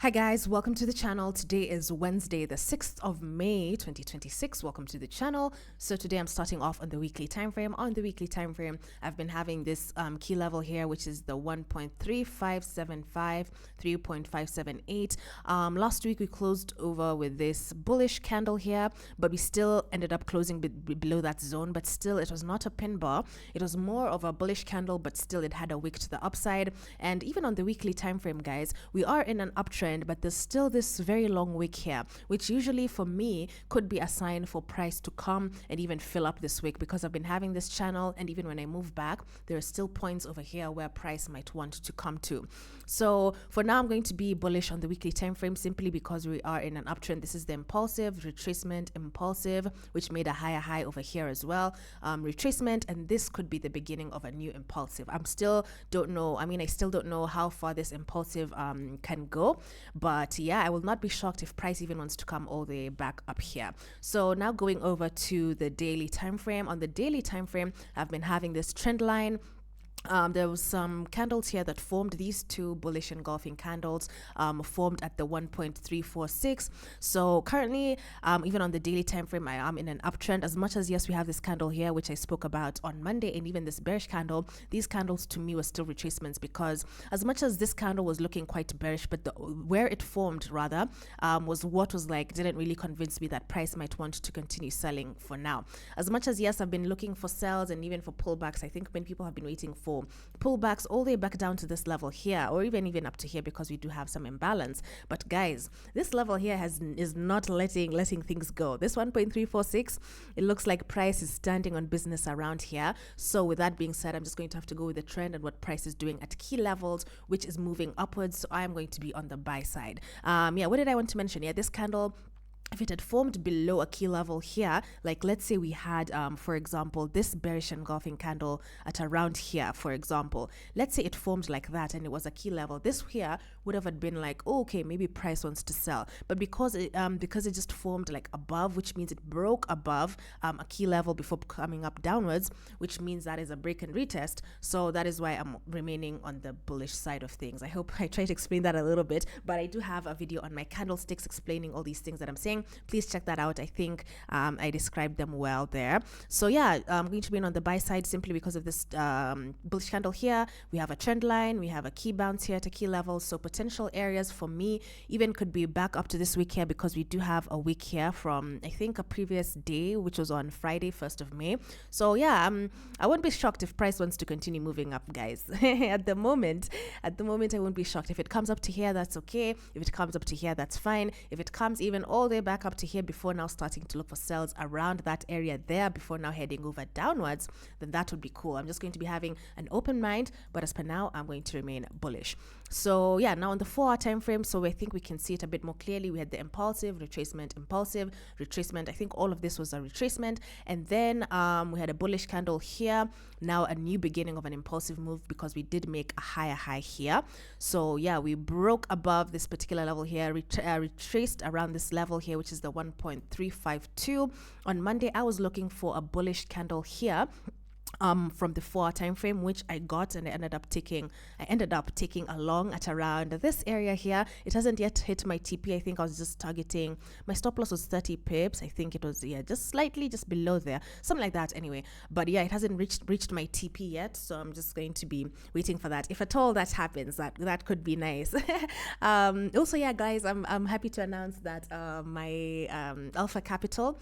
Hi guys, welcome to the channel. Today is Wednesday, the 6th of May 2026. Welcome to the channel. So today I'm starting off on the weekly time frame. On the weekly time frame, I've been having this key level here, which is the 1.3575, 3.578. Last week we closed over with this bullish candle here, but we still ended up closing below that zone. But still, it was not a pin bar. It was more of a bullish candle, but still it had a wick to the upside. And even on the weekly time frame, guys, we are in an uptrend, but there's still this very long wick here, which usually for me could be a sign for price to come and even fill up this wick, because I've been having this channel, and even when I move back, there are still points over here where price might want to come to. So for now, I'm going to be bullish on the weekly time frame simply because we are in an uptrend. This is the impulsive retracement, impulsive, which made a higher high over here as well, retracement, and this could be the beginning of a new impulsive. I still don't know how far this impulsive can go. But yeah, I will not be shocked if price even wants to come all the way back up here. So now going over to the daily time frame. On the daily time frame, I've been having this trend line. There was some candles here that formed. These two bullish engulfing candles formed at the 1.346. So currently, even on the daily time frame, I am in an uptrend. As much as, yes, we have this candle here, which I spoke about on Monday, and even this bearish candle, these candles to me were still retracements, because as much as this candle was looking quite bearish, but where it formed rather was what was like, didn't really convince me that price might want to continue selling for now. As much as, yes, I've been looking for sells and even for pullbacks, I think many people have been waiting for pullbacks all the way back down to this level here, or even up to here, because we do have some imbalance. But guys, this level here is not letting things go. This 1.346, it looks like price is standing on business around here. So with that being said, I'm just going to have to go with the trend and what price is doing at key levels, which is moving upwards. So I am going to be on the buy side. Yeah, what did I want to mention? Yeah, this candle, if it had formed below a key level here, like let's say we had, for example, this bearish engulfing candle at around here, for example, let's say it formed like that and it was a key level, this here would have been like, oh, okay, maybe price wants to sell. But because it just formed like above, which means it broke above a key level before coming up downwards, which means that is a break and retest. So that is why I'm remaining on the bullish side of things. I hope I tried to explain that a little bit, but I do have a video on my candlesticks explaining all these things that I'm saying. Please check that out. I think I described them well there. So yeah, I'm going to be on the buy side simply because of this bullish candle here. We have a trend line, we have a key bounce here to key levels. So potential areas for me even could be back up to this week here, because we do have a week here from, I think, a previous day, which was on Friday, 1st of May. So yeah, I won't be shocked if price wants to continue moving up, guys. At the moment, I won't be shocked. If it comes up to here, that's okay. If it comes up to here, that's fine. If it comes even all the way back up to here before now starting to look for sells around that area there before now heading over downwards, then that would be cool. I'm just going to be having an open mind, but as per now, I'm going to remain bullish. So yeah, now on the 4-hour time frame, so I think we can see it a bit more clearly. We had the impulsive retracement, impulsive retracement. I think all of this was a retracement, and then we had a bullish candle here. Now a new beginning of an impulsive move, because we did make a higher high here. So yeah, we broke above this particular level here, retraced around this level here, which is the 1.352. On Monday, I was looking for a bullish candle here from the 4-hour time frame, which I got, and I ended up taking along at around this area here. It hasn't yet hit my TP. I think I was just targeting, my stop loss was 30 pips. I think it was, yeah, just slightly just below there, something like that anyway. But yeah, it hasn't reached my TP yet, so I'm just going to be waiting for that. If at all that happens, that could be nice. Also, yeah, guys, I'm happy to announce that my Alpha Capital,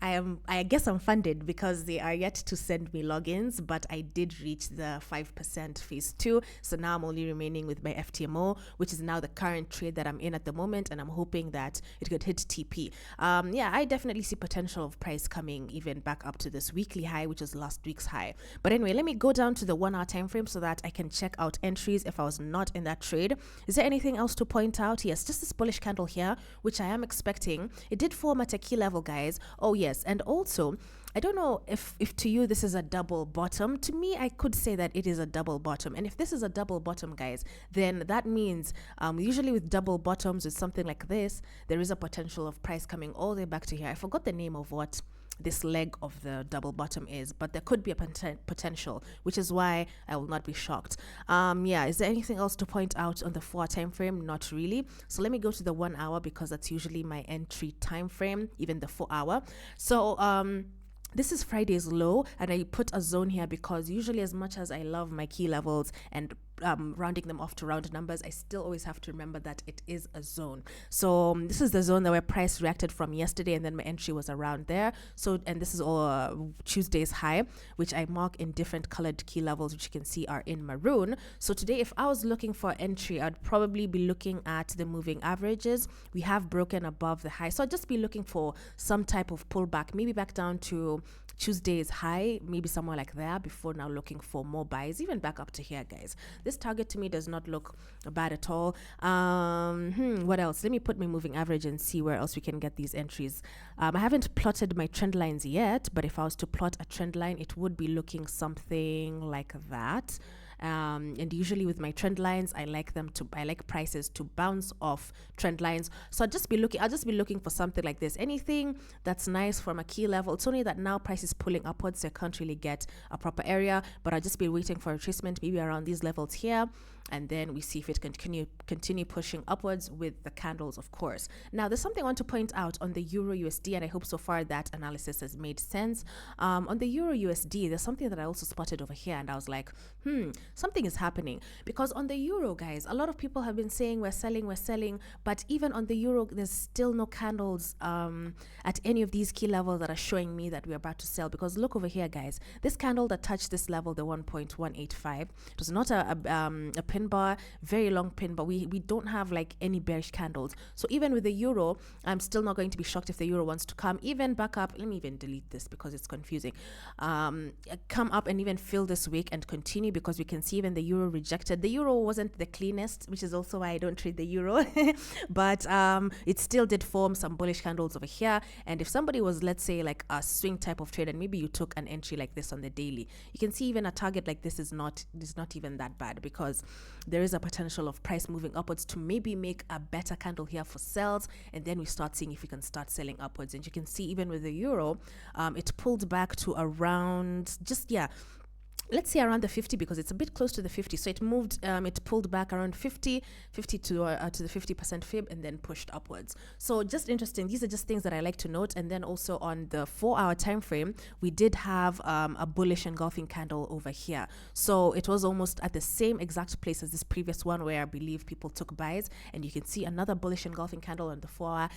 I guess I'm funded, because they are yet to send me logins, but I did reach the 5% phase 2. So now I'm only remaining with my FTMO, which is now the current trade that I'm in at the moment, and I'm hoping that it could hit TP. Yeah, I definitely see potential of price coming even back up to this weekly high, which was last week's high. But anyway, let me go down to the 1-hour time frame so that I can check out entries if I was not in that trade. Is there anything else to point out? Yes, just this bullish candle here, which I am expecting. It did form at a key level, guys. Oh yes, and also, I don't know if to you this is a double bottom. To me, I could say that it is a double bottom. And if this is a double bottom, guys, then that means usually with double bottoms, with something like this, there is a potential of price coming all the way back to here. I forgot the name of what this leg of the double bottom is, but there could be a potential, which is why I will not be shocked. Yeah, is there anything else to point out on the 4 hour time frame? Not really. So let me go to the 1 hour, because that's usually my entry time frame, even the 4 hour. So this is Friday's low, and I put a zone here because usually, as much as I love my key levels and rounding them off to round numbers, I still always have to remember that it is a zone. So this is the zone that where price reacted from yesterday, and then my entry was around there. So, and this is all Tuesday's high, which I mark in different colored key levels, which you can see are in maroon. So today, if I was looking for entry, I'd probably be looking at the moving averages. We have broken above the high, so I'd just be looking for some type of pullback, maybe back down to Tuesday's high, maybe somewhere like there, before now looking for more buys, even back up to here, guys. This target to me does not look bad at all. What else? Let me put my moving average and see where else we can get these entries. I haven't plotted my trend lines yet, but if I was to plot a trend line, it would be looking something like that. And usually with my trend lines, I like prices to bounce off trend lines. So I'll just be looking for something like this. Anything that's nice from a key level. It's only that now price is pulling upwards, so I can't really get a proper area, but I'll just be waiting for a retracement, maybe around these levels here. And then we see if it can continue pushing upwards with the candles, of course. Now, there's something I want to point out on the Euro USD, and I hope so far that analysis has made sense. On the Euro USD, there's something that I also spotted over here, and I was like, something is happening. Because on the Euro, guys, a lot of people have been saying we're selling, but even on the Euro, there's still no candles at any of these key levels that are showing me that we're about to sell. Because look over here, guys, this candle that touched this level, the 1.185, it was not a pin bar, very long pin bar. We don't have like any bearish candles. So even with the euro, I'm still not going to be shocked if the euro wants to come even back up. Let me even delete this because it's confusing. Come up and even fill this week and continue, because we can see even the euro rejected. The euro wasn't the cleanest, which is also why I don't trade the euro. But it still did form some bullish candles over here. And if somebody was, let's say, like a swing type of trade, and maybe you took an entry like this on the daily, you can see even a target like this is not even that bad, because there is a potential of price moving upwards to maybe make a better candle here for sells, and then we start seeing if we can start selling upwards. And you can see even with the euro, it pulled back to around let's say around the 50, because it's a bit close to the 50. So it moved, it pulled back around 50 to the 50% fib, and then pushed upwards. So just interesting. These are just things that I like to note. And then also on the 4 hour time frame, we did have a bullish engulfing candle over here. So it was almost at the same exact place as this previous one, where I believe people took buys. And you can see another bullish engulfing candle on the 4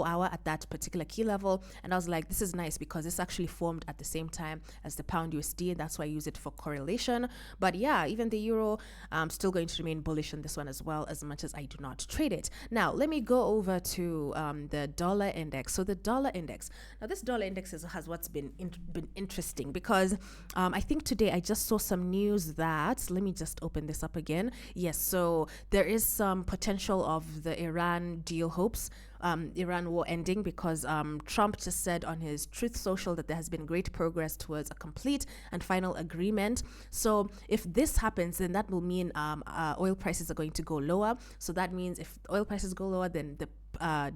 hour at that particular key level. And I was like, this is nice, because this actually formed at the same time as the pound USD, and that's why I use it for correlation. But yeah, even the euro, I'm still going to remain bullish on this one as well, as much as I do not trade it. Now let me go over to the dollar index. So the dollar index, now this dollar index has what's been interesting, because I think today I just saw some news that, let me just open this up again. Yes, so there is some potential of the Iran deal hopes, Iran war ending, because Trump just said on his Truth Social that there has been great progress towards a complete and final agreement. So if this happens, then that will mean oil prices are going to go lower. So that means if oil prices go lower, then the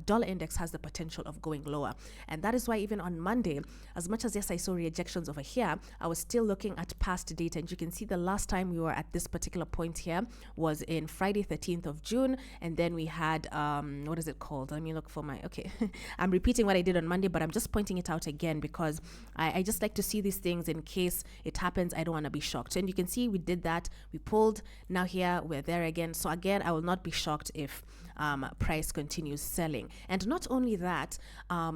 dollar index has the potential of going lower. And that is why even on Monday, as much as yes, I saw rejections over here, I was still looking at past data. And you can see the last time we were at this particular point here was in Friday 13th of June. And then we had what is it called? Let me look for my, okay. I'm repeating what I did on Monday, but I'm just pointing it out again, because I just like to see these things in case it happens. I don't want to be shocked. And you can see we did that, we pulled, now here we're there again. So again, I will not be shocked if price continues selling. And not only that,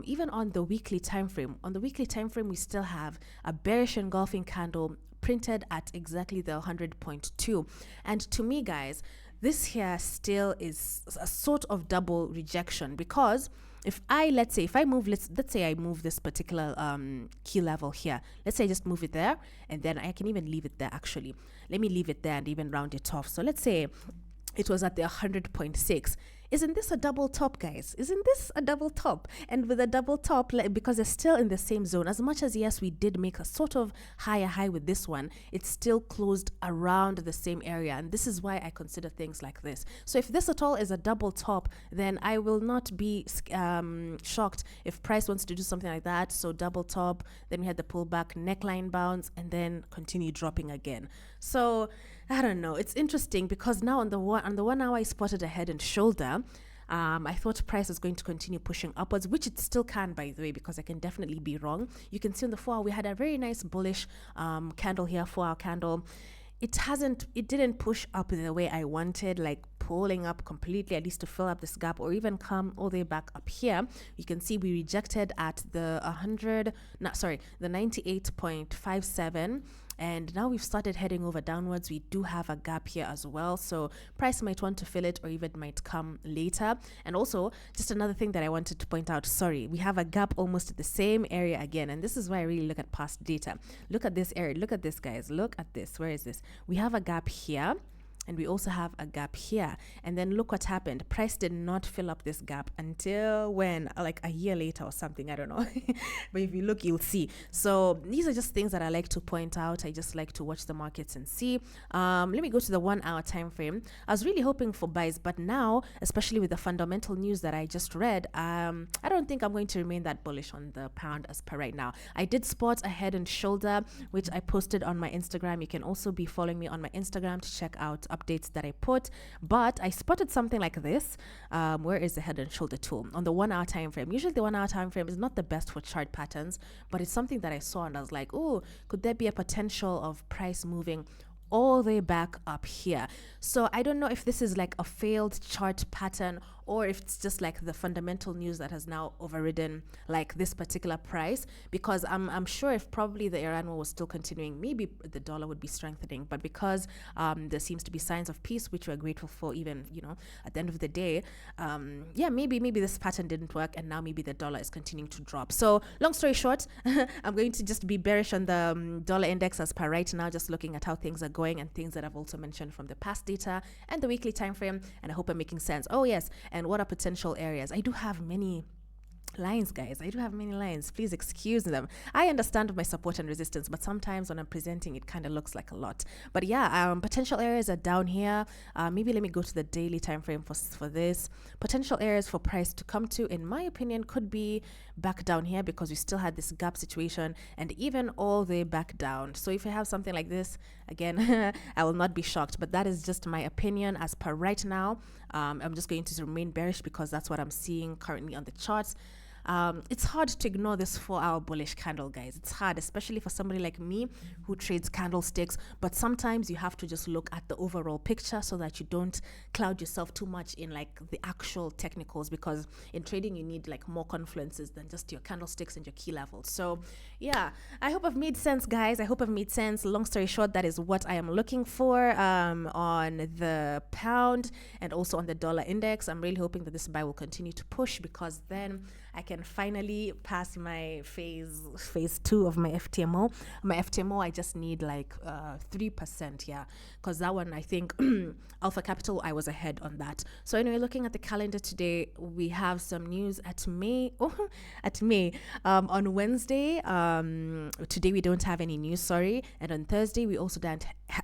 even on the weekly time frame, we still have a bearish engulfing candle printed at exactly the 100.2. And to me, guys, this here still is a sort of double rejection, because if I move this particular key level here, let's say I just move it there, and then I can even leave it there. Actually, let me leave it there and even round it off. So let's say it was at the 100.6. isn't this a double top, guys? Isn't this a double top? And with a double top, like, because they're still in the same zone, as much as yes, we did make a sort of higher high with this one, it's still closed around the same area. And this is why I consider things like this. So if this at all is a double top, then I will not be shocked if price wants to do something like that. So double top, then we had the pullback, neckline bounce, and then continue dropping again. So I don't know. It's interesting because now on the 1 hour I spotted a head and shoulder. I thought price was going to continue pushing upwards, which it still can, by the way, because I can definitely be wrong. You can see on the 4 hour we had a very nice bullish candle here, 4 hour candle. It didn't push up the way I wanted, like pulling up completely, at least to fill up this gap, or even come all the way back up here. You can see we rejected at the 98.57. And now we've started heading over downwards. We do have a gap here as well. So price might want to fill it, or even might come later. And also, just another thing that I wanted to point out, sorry, we have a gap almost at the same area again. And this is why I really look at past data. Look at this area. Look at this, guys. Look at this. Where is this? We have a gap here. And we also have a gap here. And then look what happened. Price did not fill up this gap until when? Like a year later or something. I don't know. But if you look, you'll see. So these are just things that I like to point out. I just like to watch the markets and see. Let me go to the 1 hour time frame. I was really hoping for buys, but now, especially with the fundamental news that I just read, I don't think I'm going to remain that bullish on the pound as per right now. I did spot a head and shoulder, which I posted on my Instagram. You can also be following me on my Instagram to check out updates that I put, but I spotted something like this. Where is the head and shoulder tool? On the 1 hour time frame. Usually the 1 hour time frame is not the best for chart patterns, but it's something that I saw and I was like, oh, could there be a potential of price moving all the way back up here? So I don't know if this is like a failed chart pattern, or if it's just like the fundamental news that has now overridden like this particular price, because I'm sure if probably the Iran war was still continuing, maybe the dollar would be strengthening. But because there seems to be signs of peace, which we're grateful for, even, you know, at the end of the day, yeah, maybe this pattern didn't work, and now maybe the dollar is continuing to drop. So long story short, I'm going to just be bearish on the dollar index as per right now, just looking at how things are going and things that I've also mentioned from the past data and the weekly time frame, and I hope I'm making sense. Oh yes, and what are potential areas? I do have many lines, guys. I do have many lines. Please excuse them. I understand my support and resistance, but sometimes when I'm presenting, it kind of looks like a lot. But yeah, potential areas are down here. Maybe let me go to the daily time frame for this. Potential areas for price to come to, in my opinion, could be back down here, because we still had this gap situation, and even all the way back down. So if I have something like this again, I will not be shocked, but that is just my opinion as per right now. I'm just going to remain bearish because that's what I'm seeing currently on the charts. It's hard to ignore this 4 hour bullish candle, guys. It's hard, especially for somebody like me who trades candlesticks, but sometimes you have to just look at the overall picture so that you don't cloud yourself too much in like the actual technicals, because in trading you need like more confluences than just your candlesticks and your key levels. So yeah, I hope I've made sense, guys. I hope I've made sense. Long story short, that is what I am looking for on the pound and also on the dollar index. I'm really hoping that this buy will continue to push, because then I can finally pass my phase 2 of my FTMO. My FTMO, I just need like 3%, yeah, because that one, I think Alpha Capital, I was ahead on that. So anyway, looking at the calendar today, we have some news at May. On Wednesday, today we don't have any news, sorry, and on Thursday we also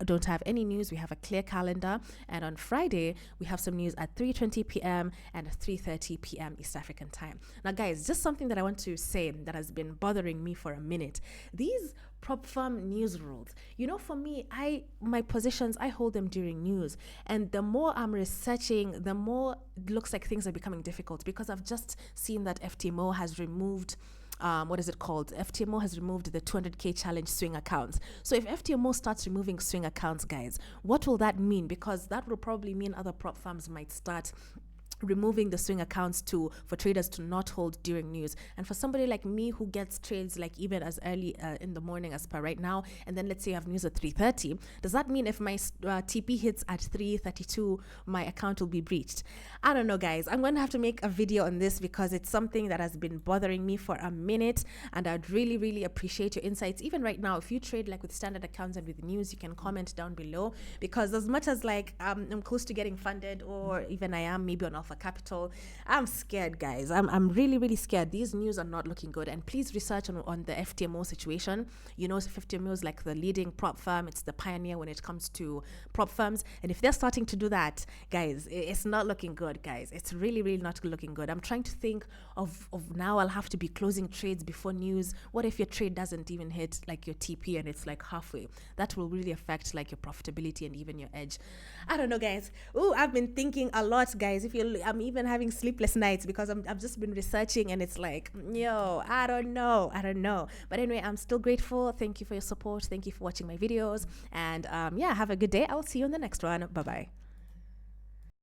don't have any news. We have a clear calendar, and on Friday we have some news at 3:20 p.m. and 3:30 p.m. East African time. Now guys, just something that I want to say that has been bothering me for a minute. These prop firm news rules, you know, for me, my positions, I hold them during news, and the more I'm researching, the more it looks like things are becoming difficult, because I've just seen that FTMO has removed what is it called? FTMO has removed the 200k challenge swing accounts. So if FTMO starts removing swing accounts, guys, what will that mean? Because that will probably mean other prop firms might start removing the swing accounts for traders to not hold during news. And for somebody like me who gets trades like even as early in the morning as per right now, and then let's say you have news at 3:30, does that mean if my TP hits at 3:32 my account will be breached? I don't know, guys. I'm going to have to make a video on this, because it's something that has been bothering me for a minute, and I'd really appreciate your insights. Even right now, if you trade like with standard accounts and with news, you can comment down below, because as much as like I'm close to getting funded, or even I am maybe on Alpha Alpha Capital. I'm scared, guys. I'm really, really scared. These news are not looking good. And please research on the FTMO situation. You know, FTMO is like the leading prop firm. It's the pioneer when it comes to prop firms. And if they're starting to do that, guys, it's not looking good, guys. It's really, really not looking good. I'm trying to think of now I'll have to be closing trades before news. What if your trade doesn't even hit like your TP and it's like halfway? That will really affect like your profitability and even your edge. I don't know, guys. Oh, I've been thinking a lot, guys. I'm even having sleepless nights because I've just been researching and it's like, yo, I don't know. But anyway, I'm still grateful. Thank you for your support. Thank you for watching my videos. And yeah, have a good day. I'll see you in the next one. Bye-bye.